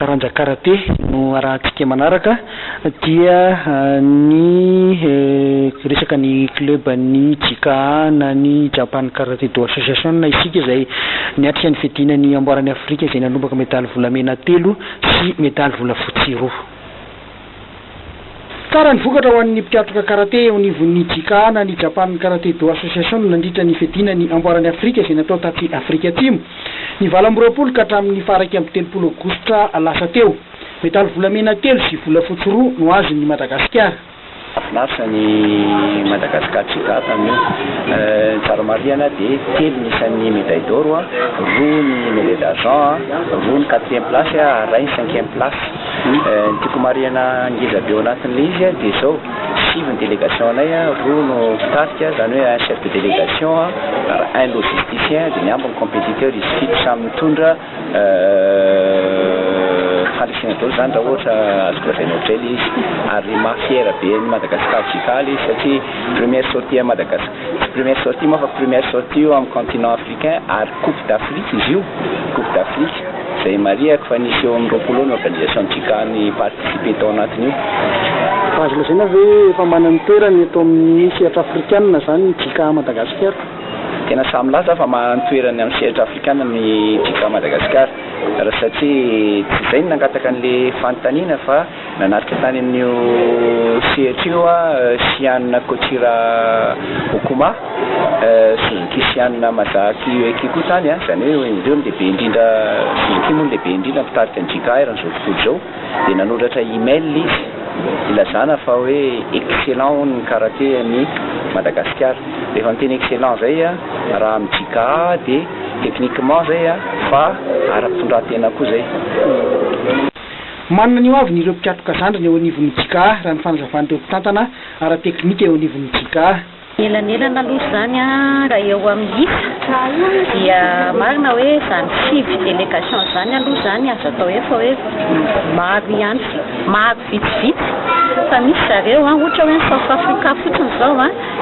taranja karaté no arahantsika manaraka dia ny resaka ny club ny Jika na ny Japan Karaté Do Association na isika izay niatrika ny fidina ny amboarany Afrika izay nanomboka medaly volamena 3 sy medaly volafotsy 2. Tsara ny vokatra ho an'ny mpiatoka karaté eo anivon'ny Jika na ny Japan Karaté Do Association nandritra ny fidina ny amboarany Afrika izay natao taty Afrika Atsimo ny 24 ka hatramin'ny faraiky amby 30 Aogositra lasa teo. Medaly volamena 3 sy volafotsy 2 no azy ny Madagasikara. Afinaritra ny Madagasikara Jika tamin'io tsara marihana dia 3 nisan'ny médaille d'or, 2 ny médaille d'argent, 2 ny 4e place, ray ny 5e place. Tiako marihana ngeza be ao anatin'le izy dia zao 7 délégation anay, 2 no mpitarika zany hoe un chef de délégation, un logisticien dia ny ambiny compétiteur izy 7 samy mitondra fandresena daholo zany raha ohatra azoko lazaina ohatrely izy, ary mahafiera be ny Madagasikara Jika izy satria première sortie à Madagascar, première sortie moa fa première sortie io amin'ny continent africain ary Coupe d'Afrique izy io, Coupe d'Afrique izay mariako fa nisy eo amin'ny 20 ny organisation Jika ny participer tao anatin'io. Azo lazaina ve efa manana toerany eto amin'ny sehatra afrikanina zany ny Jika Madagasikara? Tena samy laza fa manana toerany amin'ny sehatra afrikanina ny Jika Madagasikara raha satria tsy izay nangataka an'le fanontaniana fa nanarika tany amin'io sehatra io Sianina Kotsira Okoma sy Kisianina Mazaki eky koa tany zany hoe indreo lehibe indrindra eky moa lehibe indrindra mpitarika ny Jika eran'izao tontolo izao dia nanoratra email izy ilazana fa hoe excellent ny karaté ny Madagasikara. Rehefa miteny excellent zay raha amin'ny Jika dia techniquement zay fa ara-pondratena koa zay. Manana an'io avy ny ireo mpiatoka zandrany eo anivon'ny Jika raha ny fanazavan'ireo mpitantana ara-teknika eo anivon'ny Jika. Elanelana aloha zany raha eo amin'ny isa dia marina hoe zany 5 délégation zany aloha zany azo atao efa hoe maro ihany, maro vitsivitsy fa misy zareo ohatra hoe ny South Africa fotsiny zao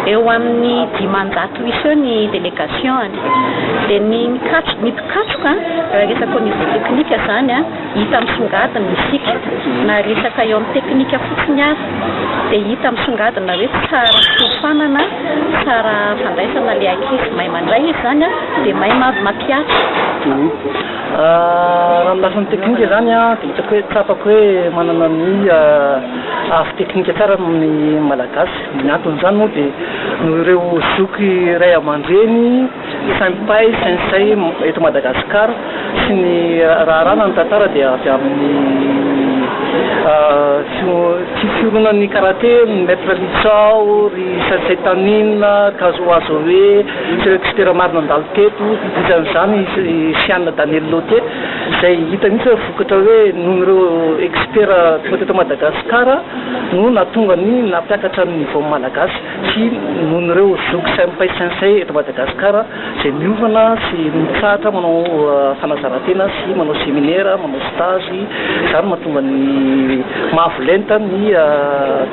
eo amin'ny 500 eo ny délégation dia ny mpikatroka raha resaka au niveau technique zany hita misongadina misika na resaka eo amin'ny technique fotsiny azy dia hita misongadina hoe tsara fiofanana, tsara fandraisana le ankizy mahay mandray izy zany dia mahay mampiatra. Raha milasan'ny teknika zany dia hitako hoe tsapako hoe manana ny afo teknika tsara amin'ny Malagasy. Ny antony zany moa dia ireo zoky ray aman-dreny Saint-Pay, Saint-Say eto Madagasikara sy ny raharaha ny tantara dia avy amin'ny fironan'ny karaté, Maître Litsao, ry Saint-Say Tanina, Kazoazoe, sy expert marina andalo teto, izany Sianina Daniel Loté izay hita mihitsy hoe vokatra hoe noho ireo expert tonga teto Madagasikara no nahatonga ny nampiakatra ny niveau malagasy sy noho ireo zoky Saint-Pay Saint-Say eto Madagasikara izay miovana sy mitsahatra manao fanazarantena sy manao séminaire, manao stage, izany mahatonga ny mahavolenta ny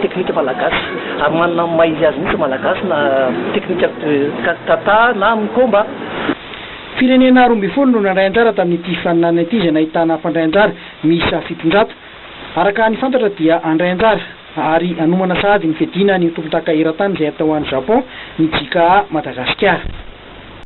teknika malagasy ary manana mahizy azy mihitsy malagasy na teknika tata na amin'ny komba. Firenena 12 no nandray anjara tamin'ity faninana ity izay nahitana mpandray anjara miisa 700. Araka ny fantatra dia andray anjara ary anomana sahady ny fidina ny tompon-taka eran-tany izay atao an'ny Japon ny Jika Madagasikara.